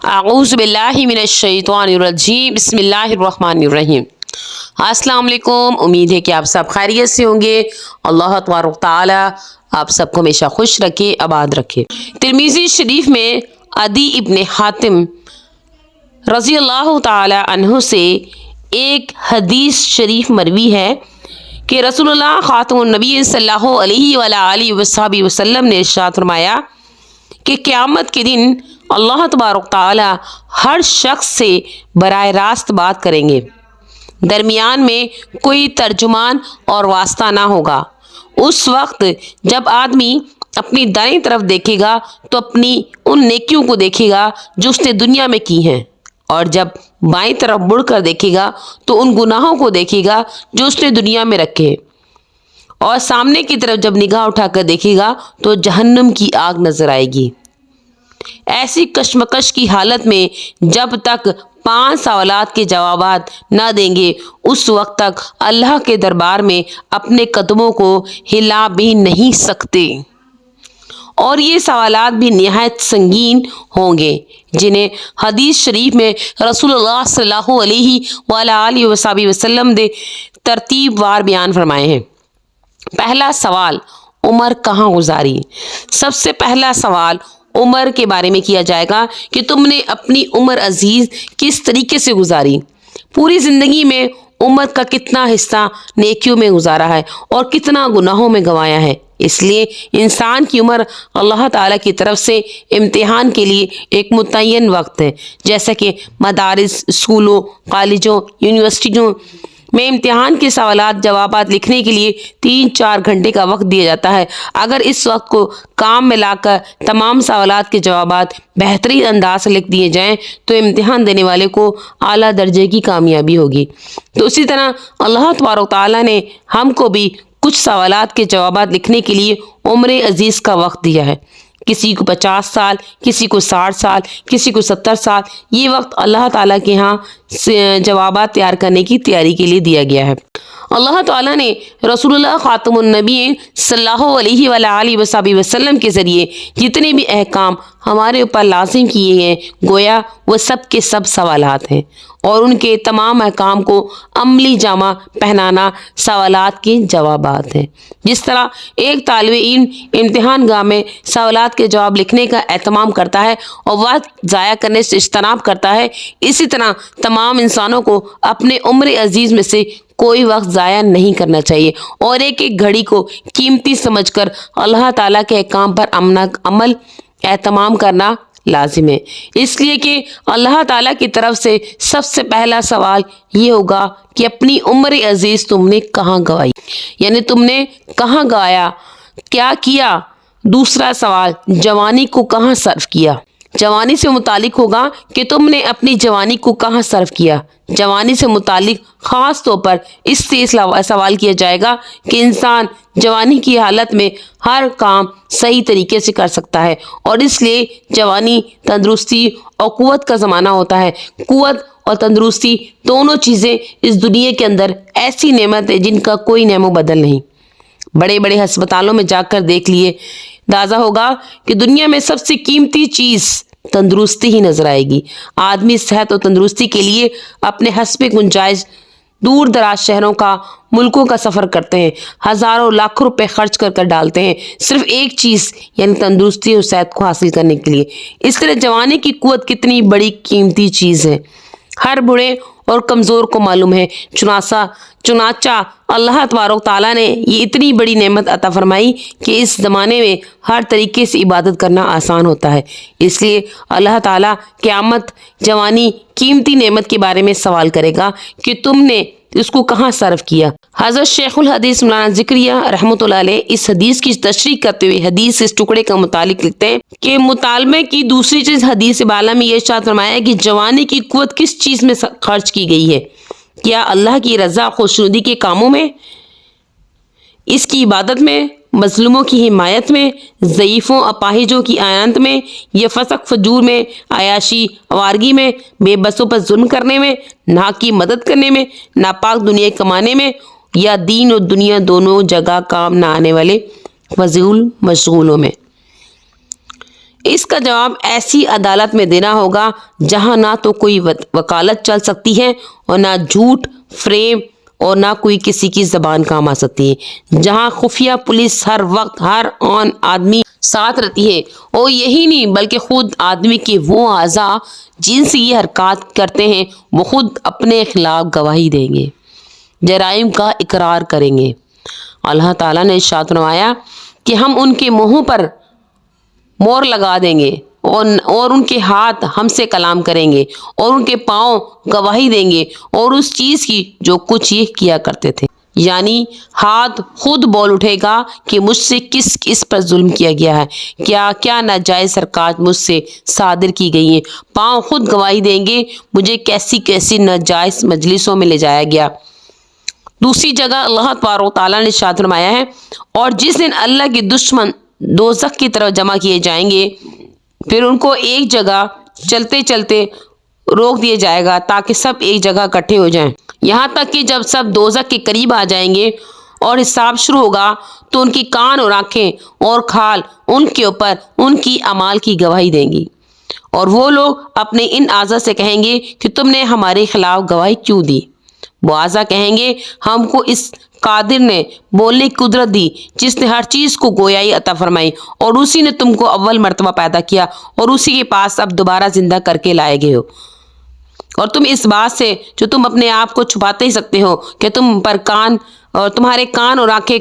اعوذ باللہ من الشیطان الرجیم بسم اللہ الرحمن الرحیم۔ السلام علیکم، امید ہے کہ آپ سب خیریت سے ہوں گے۔ اللہ تبارک و تعالی آپ سب کو ہمیشہ خوش رکھے، آباد رکھے۔ ترمذی شریف میں عدی ابن حاتم رضی اللہ تعالی عنہ سے ایک حدیث شریف مروی ہے کہ رسول اللہ خاتم النبی صلی اللہ علیہ وآلہ وسلم نے ارشاد فرمایا کہ قیامت کے دن اللہ تبارک تعالی ہر شخص سے براہ راست بات کریں گے، درمیان میں کوئی ترجمان اور واسطہ نہ ہوگا۔ اس وقت جب آدمی اپنی دائیں طرف دیکھے گا تو اپنی ان نیکیوں کو دیکھے گا جو اس نے دنیا میں کی ہیں، اور جب بائیں طرف مڑ کر دیکھے گا تو ان گناہوں کو دیکھے گا جو اس نے دنیا میں رکھے، اور سامنے کی طرف جب نگاہ اٹھا کر دیکھے گا تو جہنم کی آگ نظر آئے گی۔ ایسی کشمکش کی حالت میں جب تک 5 سوالات کے جوابات نہ دیں گے اس وقت تک اللہ کے دربار میں اپنے قدموں کو ہلا بھی نہیں سکتے، اور یہ سوالات بھی نہایت سنگین ہوں گے جنہیں حدیث شریف میں رسول اللہ صلی اللہ علیہ وآلہ وسلم نے ترتیب وار بیان فرمائے ہیں۔ پہلا سوال، عمر کہاں گزاری؟ سب سے پہلا سوال عمر کے بارے میں کیا جائے گا کہ تم نے اپنی عمر عزیز کس طریقے سے گزاری، پوری زندگی میں عمر کا کتنا حصہ نیکیوں میں گزارا ہے اور کتنا گناہوں میں گنوایا ہے۔ اس لیے انسان کی عمر اللہ تعالیٰ کی طرف سے امتحان کے لیے ایک متعین وقت ہے، جیسا کہ مدارس، اسکولوں، کالجوں، یونیورسٹیوں میں امتحان کے سوالات جوابات لکھنے کے لیے 3-4 گھنٹے کا وقت دیا جاتا ہے۔ اگر اس وقت کو کام میں لا کر تمام سوالات کے جوابات بہترین انداز سے لکھ دیے جائیں تو امتحان دینے والے کو اعلیٰ درجے کی کامیابی ہوگی۔ تو اسی طرح اللہ تبارک تعالیٰ نے ہم کو بھی کچھ سوالات کے جوابات لکھنے کے لیے عمر عزیز کا وقت دیا ہے۔ کسی کو 50 سال، کسی کو 60 سال، کسی کو 70 سال، یہ وقت اللہ تعالیٰ کے ہاں جوابات تیار کرنے کی تیاری کے لیے دیا گیا ہے۔ اللہ تعالیٰ نے رسول اللہ خاتم النبی صلی اللہ علیہ وآلہ وسلم کے ذریعے جتنے بھی احکام ہمارے اوپر لازم کیے ہیں گویا وہ سب کے سب سوالات ہیں، اور ان کے تمام احکام کو عملی جامہ پہنانا سوالات کے جوابات ہیں۔ جس طرح ایک طالب علم امتحان گاہ میں سوالات کے جواب لکھنے کا اہتمام کرتا ہے اور وقت ضائع کرنے سے اجتناب کرتا ہے، اسی طرح تمام انسانوں کو اپنے عمر عزیز میں سے کوئی وقت ضائع نہیں کرنا چاہیے، اور ایک ایک گھڑی کو قیمتی سمجھ کر اللہ تعالیٰ کے احکام پر عمل اہتمام کرنا لازم ہے۔ اس لیے کہ اللہ تعالیٰ کی طرف سے سب سے پہلا سوال یہ ہوگا کہ اپنی عمر عزیز تم نے کہاں گوائی، یعنی تم نے کہاں گوایا، کیا کیا۔ دوسرا سوال، جوانی کو کہاں صرف کیا؟ جوانی سے متعلق ہوگا کہ تم نے اپنی جوانی کو کہاں صرف کیا۔ جوانی سے متعلق خاص طور پر اس سے سوال کیا جائے گا کہ انسان جوانی کی حالت میں ہر کام صحیح طریقے سے کر سکتا ہے، اور اس لیے جوانی تندرستی اور قوت کا زمانہ ہوتا ہے۔ قوت اور تندرستی دونوں چیزیں اس دنیا کے اندر ایسی نعمت ہے جن کا کوئی نعم و بدل نہیں۔ بڑے بڑے ہسپتالوں میں جا کر دیکھ لیے، اندازہ ہوگا کہ دنیا میں سب سے قیمتی چیز تندرستی ہی نظر آئے گی۔ آدمی صحت اور تندرستی کے لیے اپنے حسب گنجائش دور دراز شہروں کا، ملکوں کا سفر کرتے ہیں، ہزاروں لاکھوں روپے خرچ کر ڈالتے ہیں صرف ایک چیز یعنی تندرستی اور صحت کو حاصل کرنے کے لیے۔ اس طرح جوانی کی قوت کتنی بڑی قیمتی چیز ہے، ہر بوڑھے اور کمزور کو معلوم ہے۔ چنانچہ اللہ تبارک تعالیٰ نے یہ اتنی بڑی نعمت عطا فرمائی کہ اس زمانے میں ہر طریقے سے عبادت کرنا آسان ہوتا ہے۔ اس لیے اللہ تعالیٰ قیامت جوانی قیمتی نعمت کے بارے میں سوال کرے گا کہ تم نے اس کو کہاں صرف کیا۔ حضرت شیخ الحدیث مولانا ذکریہ رحمۃ اللہ علیہ اس حدیث کی تشریح کرتے ہوئے حدیث اس ٹکڑے کا متعلق لکھتے ہیں کہ مطالبے کی دوسری چیز حدیث بالا میں یہ ارشاد فرمایا ہے کہ جوانی کی قوت کس چیز میں خرچ کی گئی ہے؟ کیا اللہ کی رضا خوشنودی کے کاموں میں، اس کی عبادت میں، مظلوموں کی حمایت میں، ضعیفوں اپاہجوں کی اعانت میں، یا فسق فجور میں، عیاشی آوارگی میں، بے بسوں پر ظلم کرنے میں، ناحق کی مدد کرنے میں، ناپاک دنیا کمانے میں، یا دین اور دنیا دونوں جگہ کام نہ آنے والے فضول مشغولوں میں؟ اس کا جواب ایسی عدالت میں دینا ہوگا جہاں نہ تو کوئی وکالت چل سکتی ہے اور نہ جھوٹ فریب اور نہ کوئی کسی کی زبان کام آ سکتی ہے، جہاں خفیہ پولیس ہر وقت ہر آن آدمی ساتھ رہتی ہے، اور یہی نہیں بلکہ خود آدمی کے وہ اعضاء جن سے یہ حرکات کرتے ہیں وہ خود اپنے خلاف گواہی دیں گے، جرائم کا اقرار کریں گے۔ اللہ تعالیٰ نے ارشاد فرمایا کہ ہم ان کے منہوں پر مور لگا دیں گے اور ان کے ہاتھ ہم سے کلام کریں گے اور ان کے پاؤں گواہی دیں گے اور اس چیز کی جو کچھ یہ کیا کرتے تھے، یعنی ہاتھ خود بول اٹھے گا کہ مجھ سے کس پر ظلم کیا گیا ہے، کیا کیا ناجائز حرکات مجھ سے صادر کی گئی ہیں، پاؤں خود گواہی دیں گے مجھے کیسی کیسی ناجائز مجلسوں میں لے جایا گیا۔ دوسری جگہ اللہ تبارک و تعالیٰ نے ارشاد فرمایا ہے، اور جس دن اللہ کے دشمن دوزخ کی طرف جمع کیے جائیں گے پھر ان کو ایک جگہ چلتے چلتے روک دیا جائے گا تاکہ سب ایک جگہ اکٹھے ہو جائیں، یہاں تک کہ جب سب دوزخ کے قریب آ جائیں گے اور حساب شروع ہوگا تو ان کی کان اور آنکھیں اور کھال ان کے اوپر ان کی اعمال کی گواہی دیں گی، اور وہ لوگ اپنے ان اعضاء سے کہیں گے کہ تم نے ہمارے خلاف گواہی کیوں دی؟ وہ اعضاء کہیں گے ہم کو اس قادر نے بولنے کی قدرت دی جس نے ہر چیز کو گویائی عطا فرمائی، اور اسی نے تم کو اول مرتبہ پیدا کیا اور اسی کے پاس اب دوبارہ زندہ کر کے لائے گئے ہو، اور تم اس بات سے جو تم اپنے آپ کو چھپاتے ہی سکتے ہو کہ تم پر تمہارے کان اور آنکھیں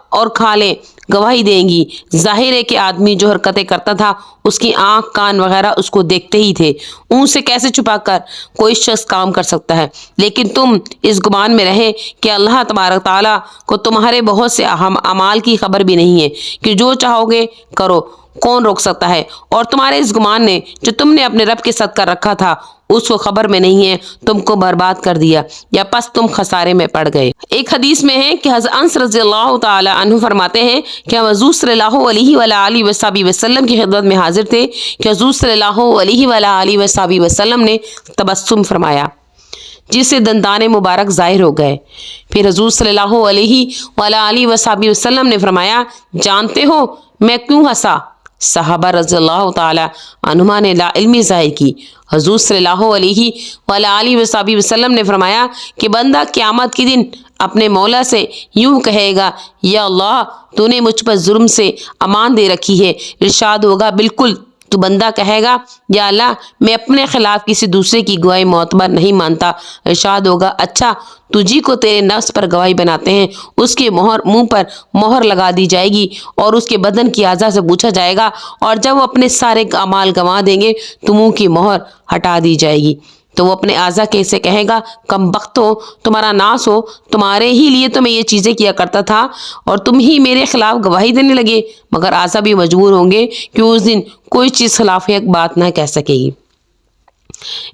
اور کھالیں گواہی دیں گی۔ ظاہر ہے کہ آدمی جو حرکتیں کرتا تھا اس کی آنکھ کان وغیرہ اس کو دیکھتے ہی تھے، ان سے کیسے چھپا کر کوئی شخص کام کر سکتا ہے؟ لیکن تم اس گمان میں رہے کہ اللہ تبارک تعالیٰ کو تمہارے بہت سے اعمال کی خبر بھی نہیں ہے کہ جو چاہو گے کرو، کون روک سکتا ہے؟ اور تمہارے اس گمان نے جو تم نے اپنے رب کے ساتھ کر رکھا تھا اس کو خبر میں نہیں ہے، تم کو برباد کر دیا یا پس تم خسارے میں پڑ گئے۔ ایک حدیث میں ہے کہ حضرت انس رضی اللہ تعالی عنہ فرماتے ہیں کہ ہم حضور صلی اللہ علیہ وآلہ وسلم کی خدمت میں حاضر تھے کہ حضور صلی اللہ علیہ وآلہ وسلم نے تبسم فرمایا جس سے دندان مبارک ظاہر ہو گئے۔ پھر حضور صلی اللہ علیہ وآلہ وسلم نے فرمایا جانتے ہو میں کیوں ہنسا؟ صحابہ رضی اللہ تعالی عنہما نے لا علمی ظاہر کی۔ حضور صلی اللہ علیہ وآلہ وسلم نے فرمایا کہ بندہ قیامت کے دن اپنے مولا سے یوں کہے گا یا اللہ تو نے مجھ پر ظلم سے امان دے رکھی ہے، ارشاد ہوگا بالکل، تو بندہ کہے گا یا اللہ میں اپنے خلاف کسی دوسرے کی گواہی معتبر نہیں مانتا، ارشاد ہوگا اچھا تجھی کو تیرے نفس پر گواہی بناتے ہیں، اس کے منہ پر مہر لگا دی جائے گی اور اس کے بدن کی اعضاء سے پوچھا جائے گا، اور جب وہ اپنے سارے اعمال گنوا دیں گے تو منہ کی مہر ہٹا دی جائے گی، تو وہ اپنے اعضاء کے سے کہے گا کم بخت ہو، تمہارا ناس ہو، تمہارے ہی لیے تو میں یہ چیزیں کیا کرتا تھا اور تم ہی میرے خلاف گواہی دینے لگے، مگر اعضاء بھی مجبور ہوں گے کہ اس دن کوئی چیز خلاف حق بات نہ کہہ سکے گی۔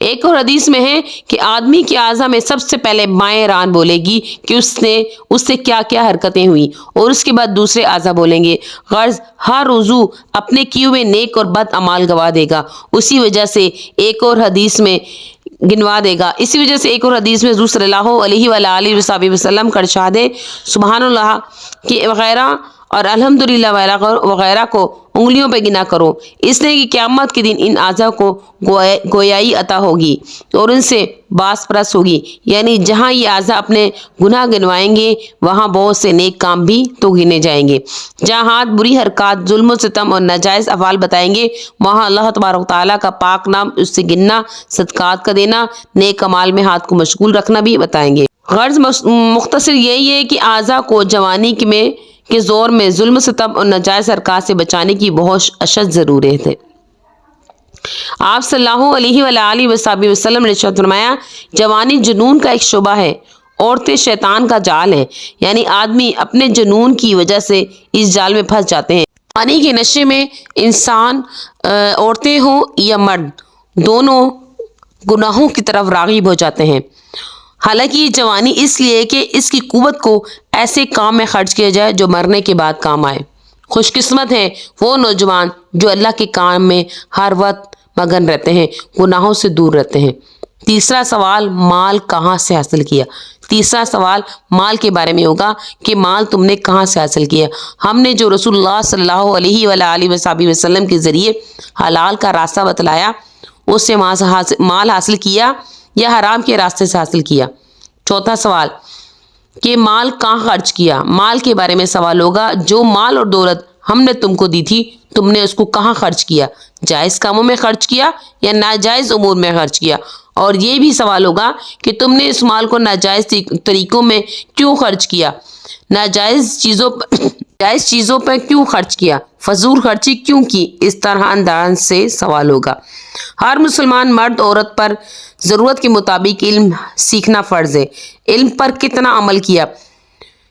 ایک اور حدیث میں ہے کہ آدمی کے اعضاء میں سب سے پہلے بائیں ران بولے گی کہ اس سے کیا کیا حرکتیں ہوئی، اور اس کے بعد دوسرے اعضاء بولیں گے، غرض ہر عضو اپنے کیے ہوئے نیک اور بد اعمال گواہ دے گا، اسی وجہ سے ایک اور حدیث میں گنوا دے گا، اسی وجہ سے ایک اور حدیث میں حضور صلی اللہ علیہ وآلہ وسلم کا ارشاد ہے سبحان اللہ کہ وغیرہ اور الحمدللہ وغیرہ کو انگلیوں پہ گنا کرو، اس لیے کہ قیامت کے دن ان اعضاء کو گویائی عطا ہوگی اور ان سے باس پرس ہوگی، یعنی جہاں یہ اعضاء اپنے گناہ گنوائیں گے وہاں بہت سے نیک کام بھی تو گنے جائیں گے، جہاں ہاتھ بری حرکات ظلم و ستم اور ناجائز افعال بتائیں گے وہاں اللہ تبارک تعالیٰ کا پاک نام اس سے گننا، صدقات کا دینا، نیک اعمال میں ہاتھ کو مشغول رکھنا بھی بتائیں گے۔ غرض مختصر یہی ہے کہ اعضاء کو جوانی کے زور میں ظلم ستم اور ناجائز حرکات سے بچانے کی بہت اشد ضرورت ہے۔ آپ صلی اللہ علیہ وآلہ وسلم نے ارشاد فرمایا جوانی جنون کا ایک شعبہ ہے، عورتیں شیطان کا جال ہیں، یعنی آدمی اپنے جنون کی وجہ سے اس جال میں پھنس جاتے ہیں۔ جوانی کے نشے میں انسان عورتیں ہوں یا مرد دونوں گناہوں کی طرف راغب ہو جاتے ہیں، حالانکہ یہ جوانی اس لیے کہ اس کی قوت کو ایسے کام میں خرچ کیا جائے جو مرنے کے بعد کام آئے۔ خوش قسمت ہیں وہ نوجوان جو اللہ کے کام میں ہر وقت مگن رہتے ہیں، گناہوں سے دور رہتے ہیں۔ تیسرا سوال مال کہاں سے حاصل کیا؟ تیسرا سوال مال کے بارے میں ہوگا کہ مال تم نے کہاں سے حاصل کیا۔ ہم نے جو رسول اللہ صلی اللہ علیہ وآلہ وسلم کے ذریعے حلال کا راستہ بتلایا اس سے مال حاصل کیا یا حرام کے راستے سے حاصل کیا۔ چوتھا سوال کہ مال کہاں خرچ کیا۔ مال کے بارے میں سوال ہوگا جو مال اور دولت ہم نے تم کو دی تھی تم نے اس کو کہاں خرچ کیا، جائز کاموں میں خرچ کیا یا ناجائز امور میں خرچ کیا۔ اور یہ بھی سوال ہوگا کہ تم نے اس مال کو ناجائز طریقوں میں کیوں خرچ کیا، ناجائز چیزوں پر کیوں خرچ کیا، فضول خرچی کیوں کی۔ اس طرح انداز سے سوال ہوگا۔ ہر مسلمان مرد عورت پر ضرورت کے مطابق علم سیکھنا فرض ہے۔ علم پر کتنا عمل کیا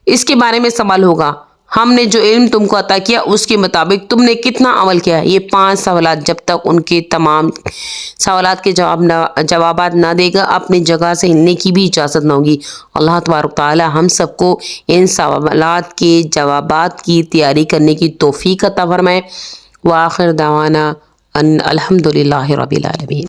اس کے بارے میں سوال ہوگا۔ ہم نے جو علم تم کو عطا کیا اس کے مطابق تم نے کتنا عمل کیا۔ یہ 5 سوالات جب تک ان کے تمام سوالات کے جوابات نہ دے گا اپنی جگہ سے ہلنے کی بھی اجازت نہ ہوگی۔ اللہ تبارک تعالی ہم سب کو ان سوالات کے جوابات کی تیاری کرنے کی توفیق عطا فرمائے۔ وآخر دعوانا ان الحمدللہ رب العالمین۔